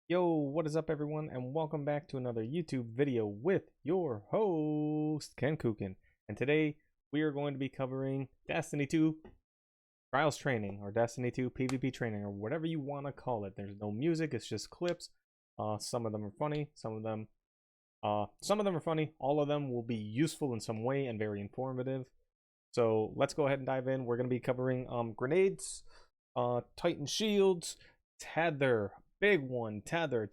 Yo, what is up everyone, and welcome back to another YouTube video with your host, Kenkukun. And today, we are going to be covering Destiny 2 Trials Training, or Destiny 2 PvP Training, or whatever you want to call it. There's no music, it's just clips. Some of them are funny, some of them are funny. All of them will be useful in some way and very informative. So let's go ahead and dive in. We're going to be covering grenades, Titan shields, Tether, big one, Tether.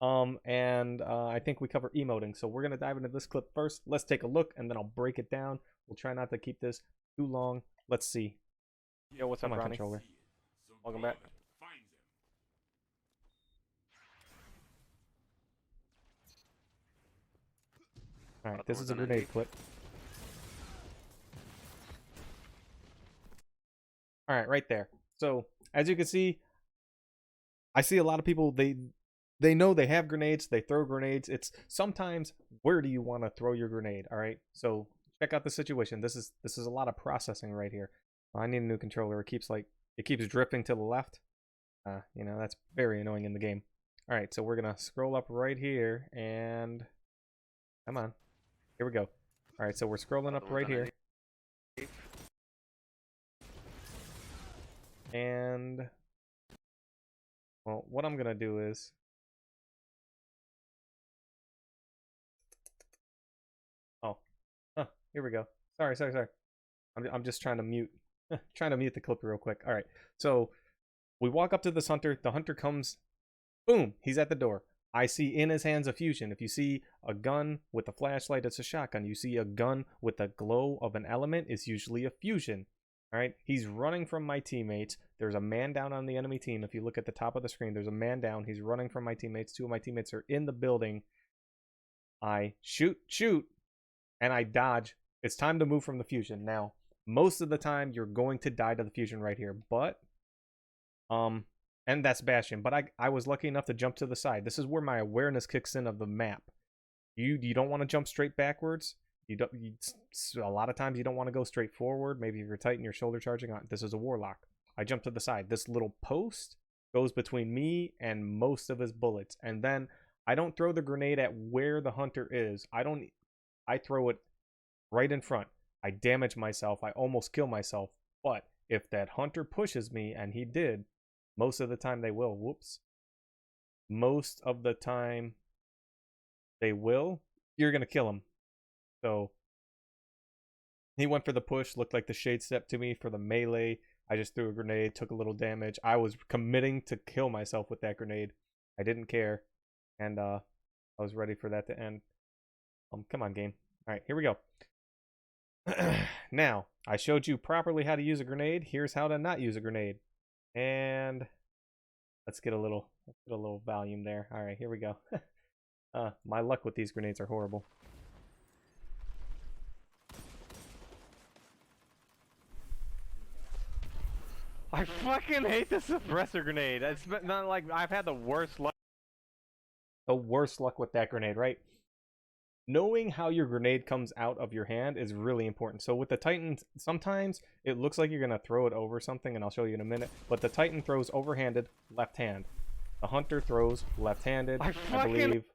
And I think we cover emoting. So we're gonna dive into this clip first. Let's take a look, and then I'll break it down. We'll try not to keep this too long. Let's see. Yo, what's up, Come on, Ronnie? controller. Welcome back. All right, this is a grenade clip. All right, right there. So as you can see, I see a lot of people. They know they have grenades. They throw grenades. It's sometimes, where do you want to throw your grenade? All right. So check out the situation. This is a lot of processing right here. I need a new controller. It keeps drifting to the left. That's very annoying in the game. All right, so we're gonna scroll up right here, and come on, here we go. All right, so we're scrolling up right here, and well, what I'm gonna do is, here we go. Sorry. I'm just trying to mute, trying to mute the clip real quick. All right, so we walk up to this hunter. The hunter comes, boom, he's at the door. I see in his hands a fusion. If you see a gun with a flashlight, it's a shotgun. You see a gun with the glow of an element, it's usually a fusion. All right, he's running from my teammates. There's a man down on the enemy team. If you look at the top of the screen, there's a man down. He's running from my teammates. Two of my teammates are in the building. I shoot, and I dodge. It's time to move from the fusion. Now, most of the time, you're going to die to the fusion right here, but and that's Bastion. But I was lucky enough to jump to the side. This is where my awareness kicks in of the map. You don't want to jump straight backwards. A lot of times you don't want to go straight forward. Maybe if you're tight and you're shoulder charging on. This is a warlock. I jump to the side. This little post goes between me and most of his bullets. And then I don't throw the grenade at where the hunter is. I throw it right in front. I damage myself. I almost kill myself. But if that hunter pushes me, and he did, most of the time they will. Whoops. Most of the time they will. You're going to kill him. So he went for the push. Looked like the shade step to me for the melee. I just threw a grenade. Took a little damage. I was committing to kill myself with that grenade. I didn't care. And I was ready for that to end. Come on, game. All right, here we go. Now, I showed you properly how to use a grenade. Here's how to not use a grenade. And let's get a little volume there. All right, here we go. My luck with these grenades are horrible. I fucking hate the suppressor grenade. It's not like I've had the worst luck. The worst luck with that grenade, right? Knowing how your grenade comes out of your hand is really important. So with the Titan, sometimes it looks like you're going to throw it over something, and I'll show you in a minute. But the Titan throws overhanded, left hand. The Hunter throws left-handed, I believe,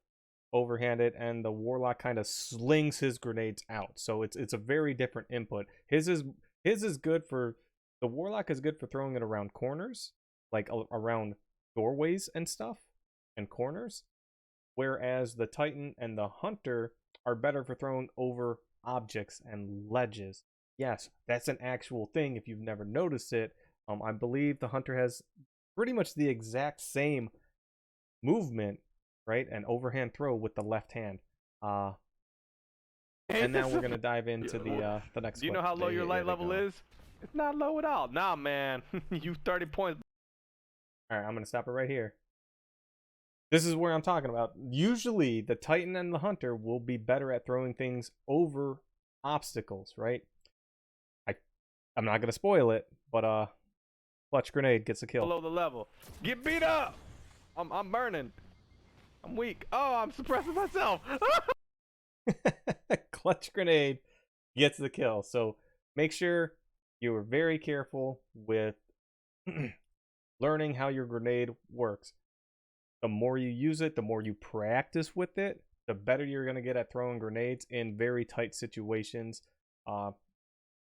overhanded, and the Warlock kind of slings his grenades out. So it's a very different input. His is good for, the Warlock is good for throwing it around corners, like around doorways and stuff, and corners. Whereas the Titan and the Hunter are better for throwing over objects and ledges. Yes, that's an actual thing if you've never noticed it. I believe the Hunter has pretty much the exact same movement, right? An overhand throw with the left hand. And now we're gonna dive into the next. Do you know how low your light level is? It's not low at all. Nah, man. You 30 points. All right, I'm gonna stop it right here. This is where I'm talking about. Usually, the Titan and the Hunter will be better at throwing things over obstacles, right? I'm not gonna spoil it, but clutch grenade gets a kill. Below the level. Get beat up. I'm burning. I'm weak. Oh, I'm suppressing myself. Clutch grenade gets the kill. So make sure you are very careful with learning how your grenade works. The more you use it, the more you practice with it, the better you're going to get at throwing grenades in very tight situations.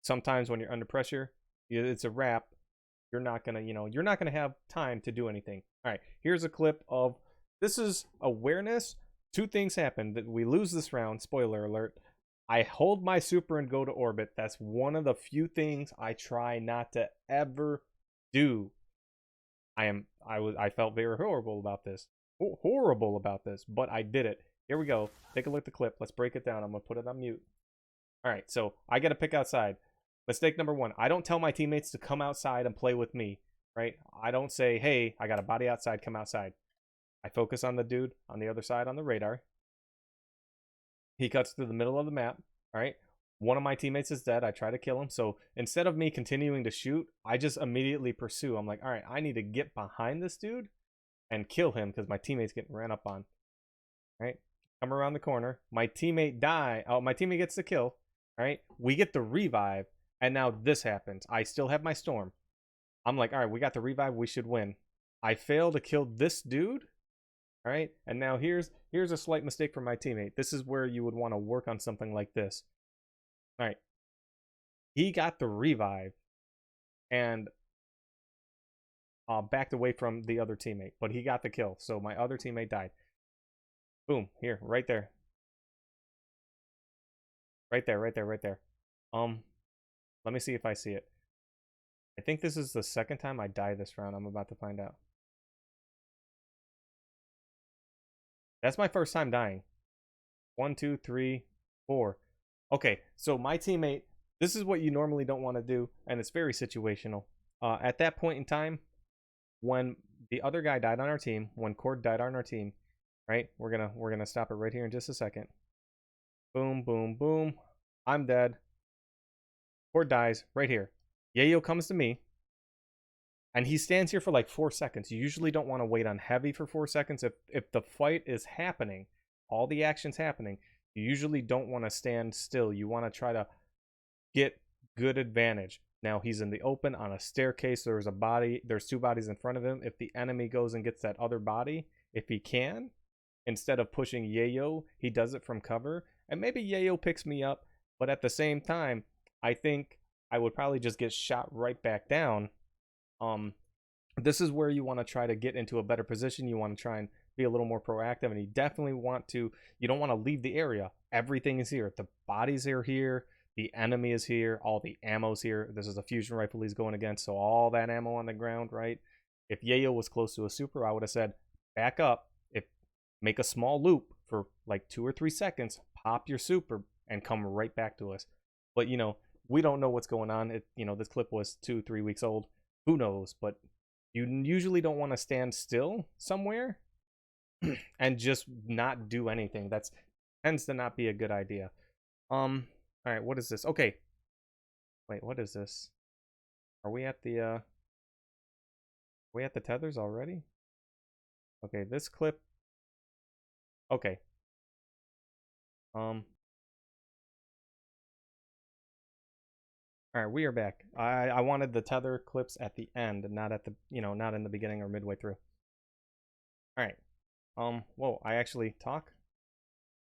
Sometimes when you're under pressure, it's a wrap. You're not going to, you're not going to have time to do anything. All right, here's a clip of, this is awareness. Two things happen. That we lose this round, spoiler alert. I hold my super and go to orbit. That's one of the few things I try not to ever do. I felt very horrible about this. Horrible about this, but I did it. Here we go. Take a look at the clip. Let's break it down. I'm going to put it on mute. All right, so I got to pick outside. Mistake number one. I don't tell my teammates to come outside and play with me, right? I don't say, hey, I got a body outside, come outside. I focus on the dude on the other side on the radar. He cuts through the middle of the map, all right? One of my teammates is dead. I try to kill him. So instead of me continuing to shoot, I just immediately pursue. I'm like, all right, I need to get behind this dude and kill him because my teammate's getting ran up on. All right? Come around the corner. My teammate my teammate gets the kill. All right? We get the revive. And now this happens. I still have my storm. I'm like, all right, we got the revive. We should win. I fail to kill this dude. All right? And now here's a slight mistake from my teammate. This is where you would want to work on something like this. All right. He got the revive and backed away from the other teammate, but he got the kill. So my other teammate died. Boom. Here, right there. Right there, right there, right there. Let me see if I see it. I think this is the second time I die this round. I'm about to find out. That's my first time dying. 1, 2, 3, 4. Okay, so my teammate, this is what you normally don't want to do, and it's very situational. At that point in time, when the other guy died on our team, when Cord died on our team, right? We're gonna stop it right here in just a second. Boom, boom, boom. I'm dead. Cord dies right here. Yayo comes to me, and he stands here for like 4 seconds. You usually don't want to wait on heavy for 4 seconds. If the fight is happening, all the action's happening, you usually don't want to stand still. You want to try to get good advantage. Now he's in the open on a staircase. There's a body. There's 2 bodies in front of him. If the enemy goes and gets that other body, if he can, instead of pushing Yayo, he does it from cover. And maybe Yayo picks me up. But at the same time, I think I would probably just get shot right back down. This is where you want to try to get into a better position. You want to try and be a little more proactive, and you definitely want to, you don't want to leave the area. Everything is here. The bodies are here. The enemy is here. All the ammo's here. This is a fusion rifle he's going against, so all that ammo on the ground, right? If Yayo was close to a super, I would have said, back up. Make a small loop for like 2 or 3 seconds, pop your super, and come right back to us. But, we don't know what's going on. This clip was 2-3 weeks old. Who knows? But you usually don't want to stand still somewhere and just not do anything. That tends to not be a good idea. All right, what is this? Okay. Wait, what is this? Are we at the tethers already? Okay, this clip. Okay. All right, we are back. I wanted the tether clips at the end, not at the, not in the beginning or midway through. All right. Whoa, I actually talk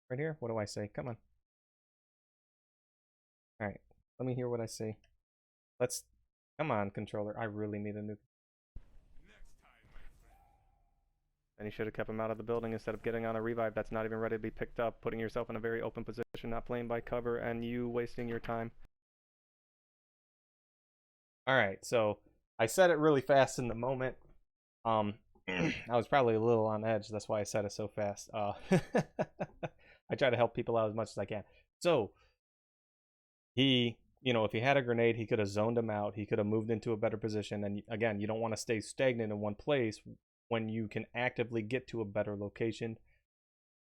right here. What do I say? Come on. All right, let me hear what I say. Come on, controller. I really need a new. And you should have kept him out of the building instead of getting on a revive that's not even ready to be picked up, putting yourself in a very open position, not playing by cover, and you wasting your time. All right, so I said it really fast in the moment. I was probably a little on edge. That's why I said it so fast. I try to help people out as much as I can. So he, if he had a grenade, he could have zoned him out. He could have moved into a better position. And again, you don't want to stay stagnant in one place when you can actively get to a better location.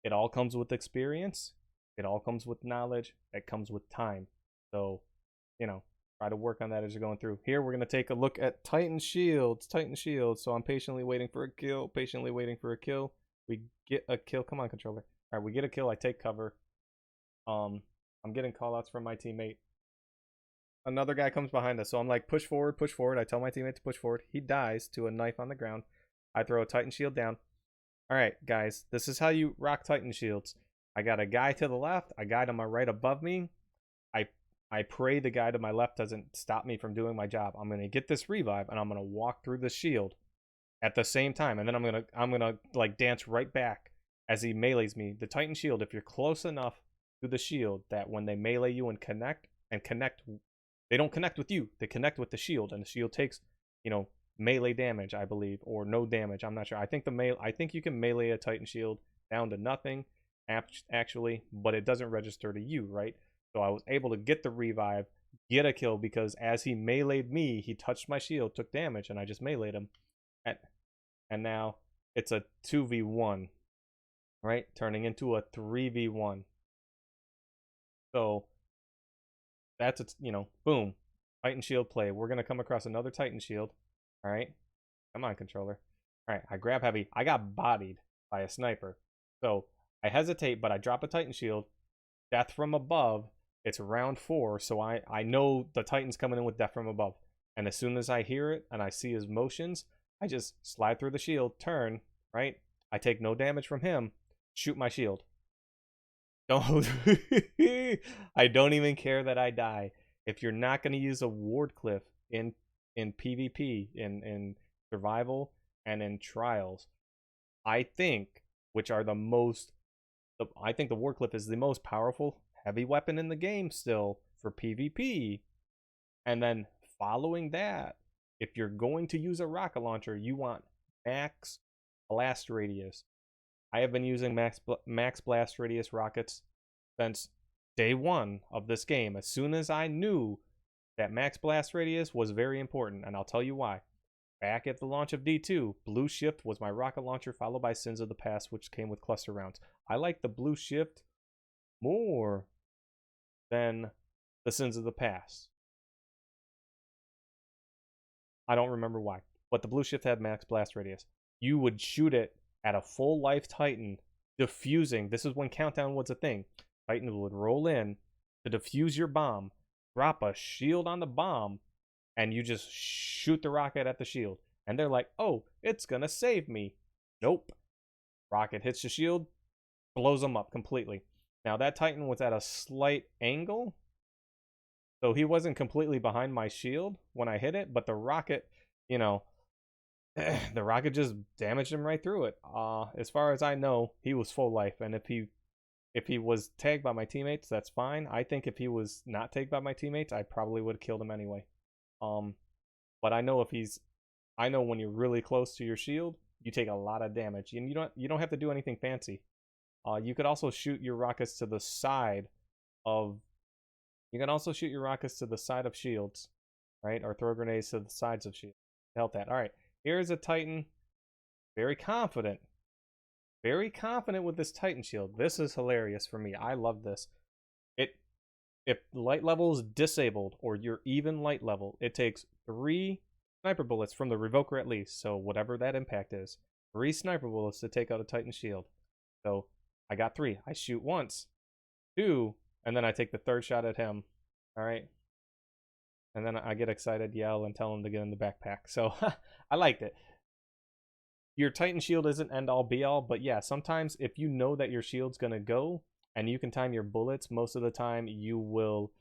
It all comes with experience. It all comes with knowledge. It comes with time. So, try to work on that as you're going through. Here, we're going to take a look at Titan Shields. Titan Shields. So I'm patiently waiting for a kill. Patiently waiting for a kill. We get a kill. Come on, controller. All right, we get a kill. I take cover. I'm getting callouts from my teammate. another guy comes behind us. So I'm like, push forward, push forward. I tell my teammate to push forward. He dies to a knife on the ground. I throw a Titan shield down. All right, guys, this is how you rock Titan shields. I got a guy to the left, a guy to my right above me. I pray the guy to my left doesn't stop me from doing my job. I'm gonna get this revive and I'm gonna walk through the shield at the same time, and then I'm gonna like dance right back as he melees me. The Titan shield, if you're close enough to the shield that when they melee you and connect, they don't connect with you, they connect with the shield, and the shield takes, melee damage, I believe, or no damage. I'm not sure. I think you can melee a Titan shield down to nothing, actually, but it doesn't register to you, right? So I was able to get the revive, get a kill, because as he meleeed me, he touched my shield, took damage, and I just meleeed him. And now it's a 2v1, right? Turning into a 3v1. So that's, boom. Titan shield play. We're going to come across another Titan shield. All right. Come on, controller. All right. I grab heavy. I got bodied by a sniper. So I hesitate, but I drop a Titan shield. Death from above. It's round 4, so I know the Titan's coming in with death from above. And as soon as I hear it and I see his motions, I just slide through the shield, turn, right? I take no damage from him, shoot my shield. Don't I don't even care that I die. If you're not going to use a ward cliff in PvP, in survival, and in trials, I think the ward cliff is the most powerful heavy weapon in the game still for PvP. And then following that, if you're going to use a rocket launcher, you want max blast radius. I have been using max blast radius rockets since day 1 of this game. As soon as I knew that max blast radius was very important, and I'll tell you why. Back at the launch of D2, Blue Shift was my rocket launcher, followed by Sins of the Past, which came with cluster rounds. I like the Blue Shift more than the Sins of the Past. I don't remember why, but the Blue Shift had max blast radius. You would shoot it at a full life Titan, diffusing. This is when countdown was a thing. Titan would roll in to defuse your bomb, drop a shield on the bomb, and you just shoot the rocket at the shield. And they're like, oh, it's gonna save me. Nope. Rocket hits the shield, blows them up completely. Now that Titan was at a slight angle, so he wasn't completely behind my shield when I hit it, but the rocket, the rocket just damaged him right through it. As far as I know, he was full life, and if he was tagged by my teammates, that's fine. I think if he was not tagged by my teammates, I probably would have killed him anyway. But I know when you're really close to your shield, you take a lot of damage, and you don't have to do anything fancy. You could also shoot your rockets to the side of. You can also shoot your rockets to the side of shields, right? Or throw grenades to the sides of shields. Help that. All right. Here's a Titan. Very confident with this Titan shield. This is hilarious for me. I love this. If light level is disabled or you're even light level, it takes 3 sniper bullets from the revoker at least. So whatever that impact is, 3 sniper bullets to take out a Titan shield. So I got 3. I shoot once, 2, and then I take the 3rd shot at him. All right. And then I get excited, yell, and tell him to get in the backpack. So I liked it. Your Titan shield isn't end all be all, but yeah, sometimes if you know that your shield's going to go and you can time your bullets, most of the time you will.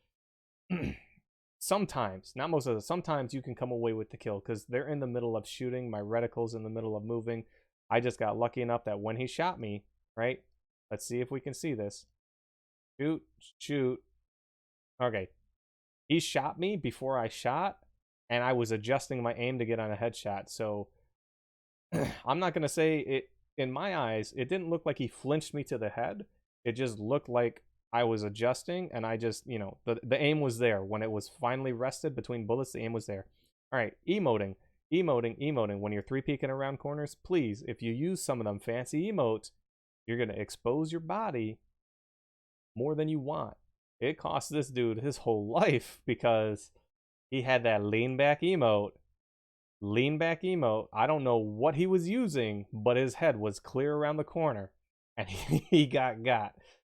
Sometimes, not most of the sometimes you can come away with the kill because they're in the middle of shooting. My reticle's in the middle of moving. I just got lucky enough that when he shot me, right? Let's see if we can see this. Shoot. Okay. He shot me before I shot, and I was adjusting my aim to get on a headshot. So I'm not going to say it, in my eyes, it didn't look like he flinched me to the head. It just looked like I was adjusting, and I just, the aim was there. When it was finally rested between bullets, the aim was there. All right, emoting. When you're 3-peeking around corners, please, if you use some of them fancy emotes, you're going to expose your body more than you want. It cost this dude his whole life because he had that lean back emote. I don't know what he was using, but his head was clear around the corner and he got.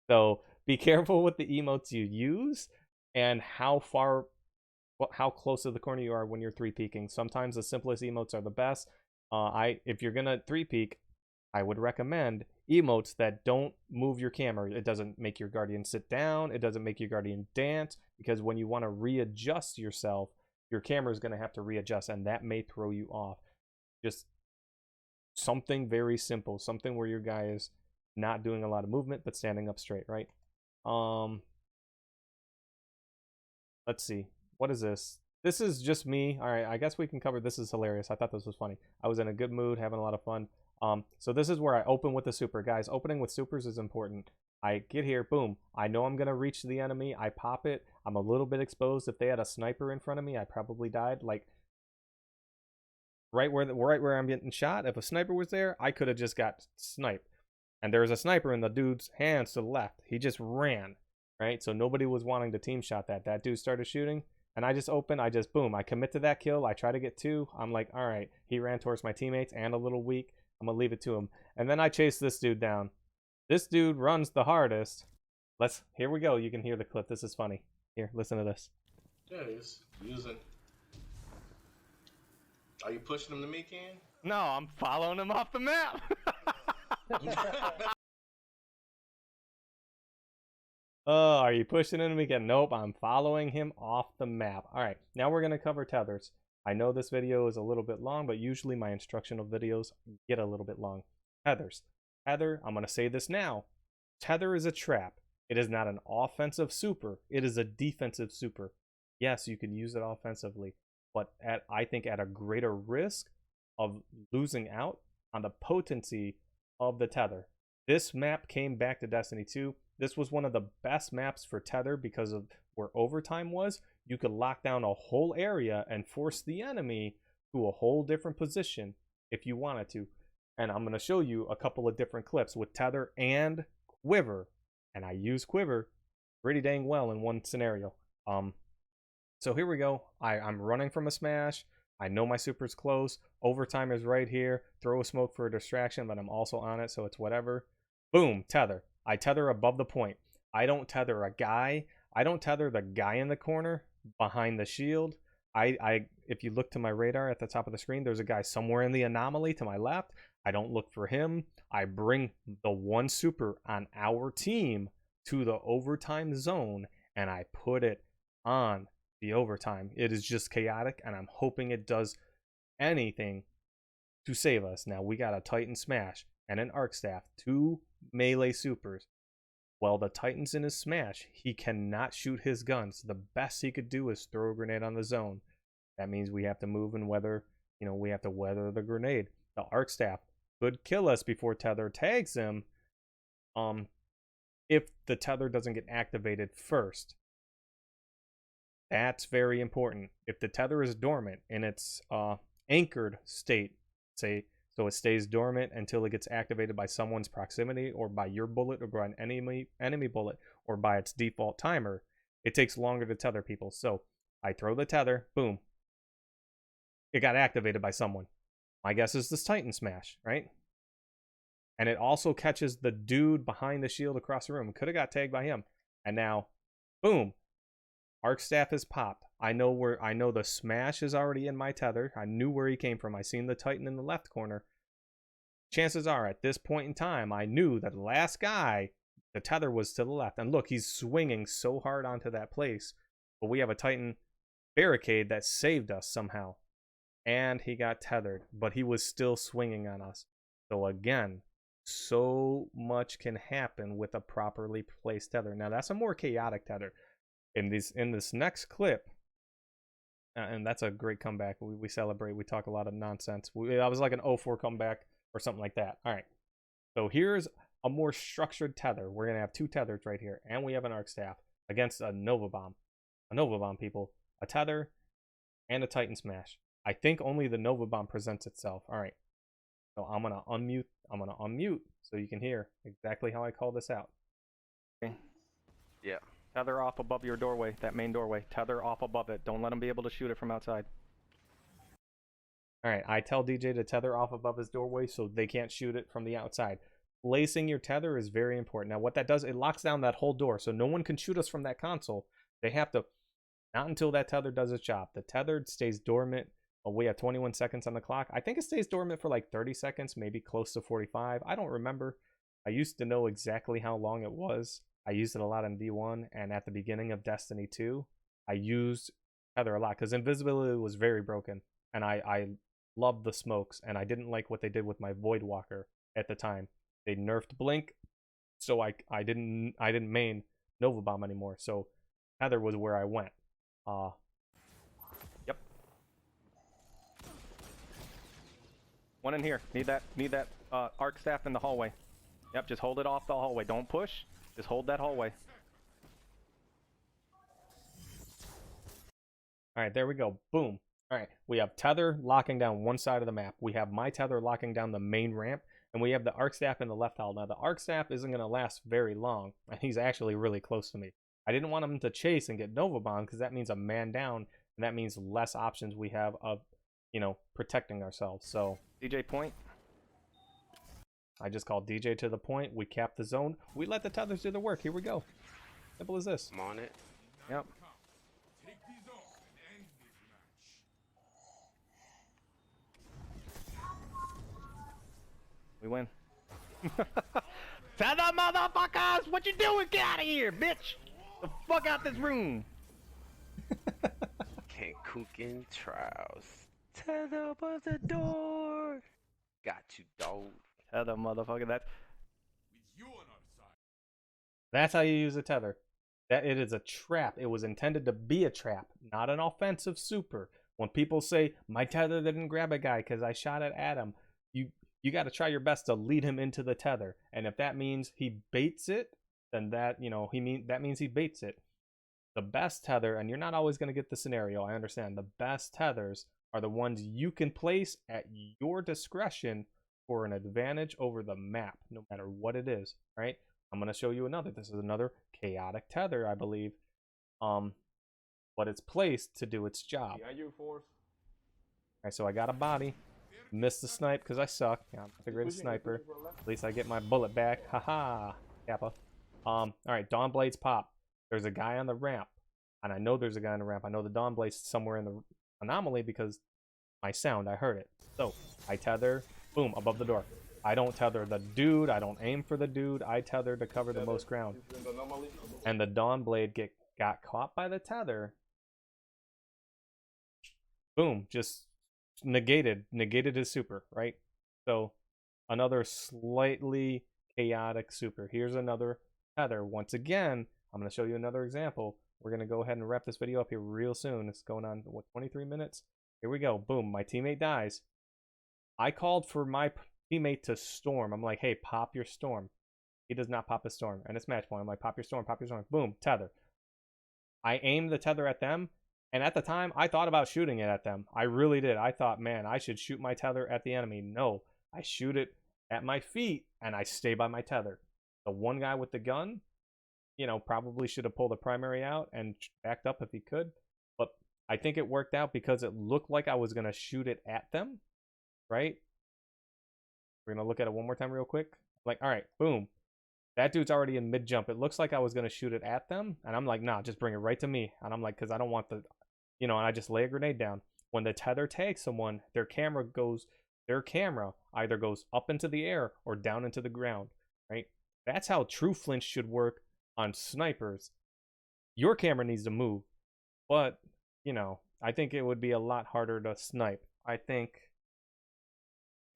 So be careful with the emotes you use and how far how close to the corner you are when you're 3-peaking. Sometimes the simplest emotes are the best. If you're gonna 3-peak, I would recommend emotes that don't move your camera. It doesn't make your guardian sit down. It doesn't make your guardian dance, because when you want to readjust yourself, your camera is going to have to readjust, and that may throw you off. Just something very simple, something where your guy is not doing a lot of movement but standing up straight, right? Let's see. What is this? This is just me. All right, I guess we can cover this. Is hilarious. I thought this was funny. I was in a good mood, having a lot of fun. So this is where I open with the super. Guys, opening with supers is important. I get here, boom. I know I'm going to reach the enemy. I pop it. I'm a little bit exposed. If they had a sniper in front of me, I probably died. Like, right where I'm getting shot, if a sniper was there, I could have just got sniped. And there was a sniper in the dude's hands to the left. He just ran, right? So nobody was wanting to team shot that. That dude started shooting, and I just open. Boom. I commit to that kill. I try to get 2. I'm like, all right. He ran towards my teammates and a little weak. I'm going to leave it to him. And then I chase this dude down. This dude runs the hardest. Here we go. You can hear the clip. This is funny. Here, listen to this. Yeah, he's using. Are you pushing him to me, Ken? No, I'm following him off the map. Oh, are you pushing him again? Nope, I'm following him off the map. All right, now we're going to cover tethers. I know this video is a little bit long, but usually my instructional videos get a little bit long. Tethers. Tether, I'm going to say this now. Tether is a trap. It is not an offensive super. It is a defensive super. Yes, you can use it offensively, but I think at a greater risk of losing out on the potency of the tether. This map came back to Destiny 2. This was one of the best maps for tether because of where overtime was. You could lock down a whole area and force the enemy to a whole different position if you wanted to. And I'm going to show you a couple of different clips with tether and quiver. And I use quiver pretty dang well in one scenario. So here we go. I'm running from a smash. I know my super's close. Overtime is right here. Throw a smoke for a distraction, but I'm also on it, so it's whatever. Boom, tether. I tether above the point. I don't tether a guy. I don't tether the guy in the corner behind the shield. If you look to my radar at the top of the screen, there's a guy somewhere in the anomaly to my left. I don't look for him. I bring the one super on our team to the overtime zone, and I put it on the overtime. It is just chaotic, and I'm hoping it does anything to save us. Now, we got a Titan Smash and an Arc Staff, 2 melee supers. Well, the Titan's in his Smash. He cannot shoot his guns. The best he could do is throw a grenade on the zone. That means we have to move and weather, we have to weather the grenade. The Arc Staff could kill us before Tether tags him, if the Tether doesn't get activated first. That's very important. If the Tether is dormant in its anchored state, say, so it stays dormant until it gets activated by someone's proximity, or by your bullet, or by an enemy bullet, or by its default timer, it takes longer to tether people. So I throw the tether, boom. It got activated by someone. My guess is this Titan Smash, right? And it also catches the dude behind the shield across the room. Could have got tagged by him. And now, boom. Arc Staff is popped. I know the Smash is already in my tether. I knew where he came from. I seen the Titan in the left corner. Chances are, at this point in time, I knew that the last guy, the tether was to the left. And look, he's swinging so hard onto that place. But we have a Titan barricade that saved us somehow. And he got tethered, but he was still swinging on us. So again, so much can happen with a properly placed tether. Now, that's a more chaotic tether. In this next clip, and that's a great comeback. We celebrate. We talk a lot of nonsense. I was like an 0-4 comeback or something like that. All right. So here's a more structured tether. We're going to have 2 tethers right here. And we have an Arc Staff against a Nova Bomb. A Nova Bomb, people. A tether and a Titan Smash. I think only the Nova Bomb presents itself. All right. So I'm going to unmute. I'm going to unmute so you can hear exactly how I call this out. Okay. Yeah. Tether off above your doorway, that main doorway. Tether off above it. Don't let him be able to shoot it from outside. All right, I tell DJ to tether off above his doorway so they can't shoot it from the outside. Placing your tether is very important. Now, what that does, it locks down that whole door, so no one can shoot us from that console. They have to Not until that tether does its job. The tether stays dormant. Oh, we have 21 seconds on the clock. I think it stays dormant for like 30 seconds, maybe close to 45. I don't remember. I used to know exactly how long it was. I used it a lot in V1 and at the beginning of Destiny 2. I used tether a lot because invisibility was very broken, and I loved the smokes, and I didn't like what they did with my Void Walker at the time. They nerfed Blink, so I didn't main Nova Bomb anymore. So tether was where I went. Yep. One in here. Need that arc staff in the hallway. Yep, just hold it off the hallway. Don't push. Just hold that hallway. All right, there we go. Boom. All right, we have tether locking down one side of the map. We have my tether locking down the main ramp, and we have the arc staff in the left hull. Now, the arc staff isn't going to last very long, and he's actually really close to me. I didn't want him to chase and get Nova Bomb because that means a man down, and that means less options we have of, protecting ourselves. So DJ point. I just called DJ to the point. We cap the zone. We let the tethers do the work. Here we go. Simple as this. I'm on it. Yep. We win. Tether motherfuckers! What you doing? Get out of here, bitch! The fuck out this room! Kenkukun trials. Tether up at the door. Got you, dog. Tether motherfucker, that's... That's how you use a tether. That it is a trap. It was intended to be a trap, not an offensive super. When people say, my tether didn't grab a guy because I shot it at him, you got to try your best to lead him into the tether. And if that means he baits it, then that means he baits it. The best tether, and you're not always going to get the scenario, I understand. The best tethers are the ones you can place at your discretion for an advantage over the map, no matter what it is, right? I'm going to show you another. This is another chaotic tether, I believe. But it's placed to do its job. All right, so I got a body. Missed the snipe because I suck. Yeah, I'm not the greatest sniper. At least I get my bullet back. Haha, Kappa. All right, Dawn Blades pop. There's a guy on the ramp, and I know there's a guy on the ramp. I know the Dawn Blade's somewhere in the anomaly because my sound, I heard it. So I tether, boom, above the door. I don't tether the dude. I don't aim for the dude. I tether to cover the most ground. And the Dawn Blade got caught by the tether. Boom, just negated his super, right? So another slightly chaotic super. Here's another tether. Once again, I'm going to show you another example. We're going to go ahead and wrap this video up here real soon. It's going on, what, 23 minutes? Here we go. Boom, my teammate dies. I called for my teammate to storm. I'm like, hey, pop your storm. He does not pop his storm, and it's match point. I'm like, pop your storm, pop your storm. Boom, tether. I aimed the tether at them, and at the time, I thought about shooting it at them. I really did. I thought, man, I should shoot my tether at the enemy. No, I shoot it at my feet, and I stay by my tether. The one guy with the gun, probably should have pulled the primary out and backed up if he could. But I think it worked out because it looked like I was going to shoot it at them, right? We're going to look at it one more time real quick. Like, all right, boom. That dude's already in mid-jump. It looks like I was going to shoot it at them. And I'm like, nah, just bring it right to me. And I'm like, because I don't want the... and I just lay a grenade down. When the tether tags someone, their camera either goes up into the air or down into the ground, right? That's how true flinch should work on snipers. Your camera needs to move, but, I think it would be a lot harder to snipe. I think,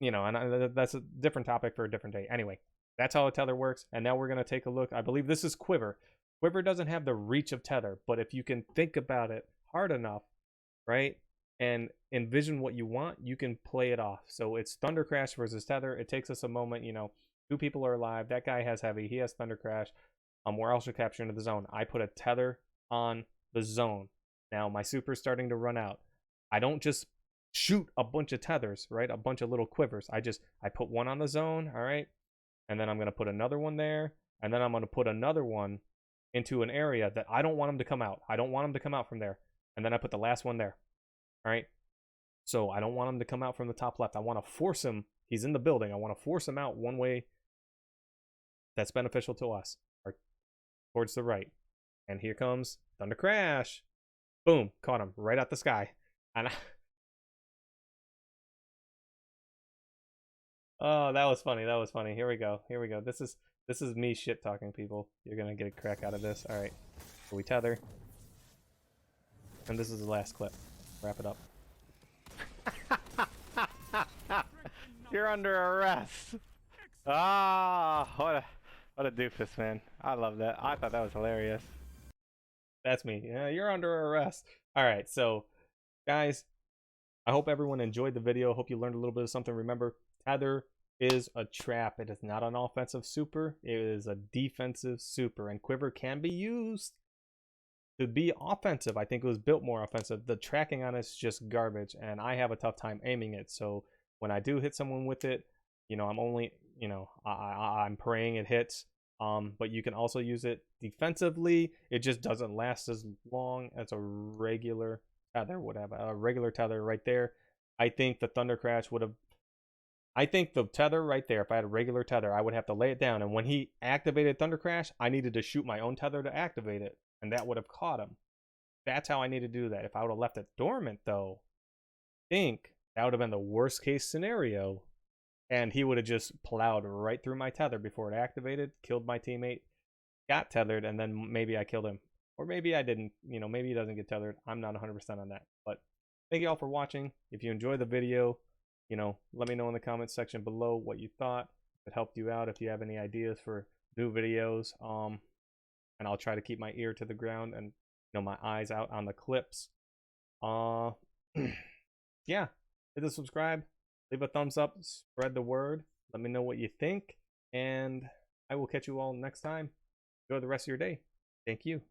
and that's a different topic for a different day. Anyway, that's how a tether works, and now we're going to take a look. I believe this is Quiver. Quiver doesn't have the reach of tether, but if you can think about it hard enough, right, and envision what you want, you can play it off. So it's Thunder Crash versus tether. It takes us a moment. Two people are alive. That guy has heavy. He has Thunder Crash. We're also capturing the zone. I put a tether on the zone. Now my super's starting to run out. I don't just shoot a bunch of tethers, right? A bunch of little quivers. I put one on the zone, all right? And then I'm going to put another one there. And then I'm going to put another one into an area that I don't want him to come out. I don't want him to come out from there. And then I put the last one there, all right? So I don't want him to come out from the top left. I want to force him. He's in the building. I want to force him out one way that's beneficial to us, or towards the right. And here comes Thunder Crash. Boom, caught him right out the sky. And oh, that was funny. That was funny. Here we go. Here we go. This is me shit talking people. You're gonna get a crack out of this. All right. So we tether, and this is the last clip. Wrap it up. You're under arrest. Ah, what a doofus, man. I love that. I thought that was hilarious. That's me. Yeah, you're under arrest. All right. So, guys, I hope everyone enjoyed the video. Hope you learned a little bit of something. Remember, Tether is a trap. It is not an offensive super. It is a defensive super. And Quiver can be used to be offensive. I think it was built more offensive. The tracking on it is just garbage. And I have a tough time aiming it. So when I do hit someone with it, you know, I'm only, you know, I'm praying it hits. But you can also use it defensively. It just doesn't last as long as a regular tether would have. A regular tether right there. I think the Thunder Crash would have. I think the tether right there, if I had a regular tether, I would have to lay it down. And when he activated Thunder Crash, I needed to shoot my own tether to activate it. And that would have caught him. That's how I need to do that. If I would have left it dormant, though, I think that would have been the worst case scenario. And he would have just plowed right through my tether before it activated, killed my teammate, got tethered, and then maybe I killed him. Or maybe I didn't. You know, maybe he doesn't get tethered. I'm not 100% on that. But thank you all for watching. If you enjoyed the video, you know, let me know in the comments section below what you thought. If it helped you out, if you have any ideas for new videos. And I'll try to keep my ear to the ground and, you know, my eyes out on the clips. Yeah. Hit the subscribe. Leave a thumbs up, spread the word, let me know what you think, and I will catch you all next time. Enjoy the rest of your day. Thank you.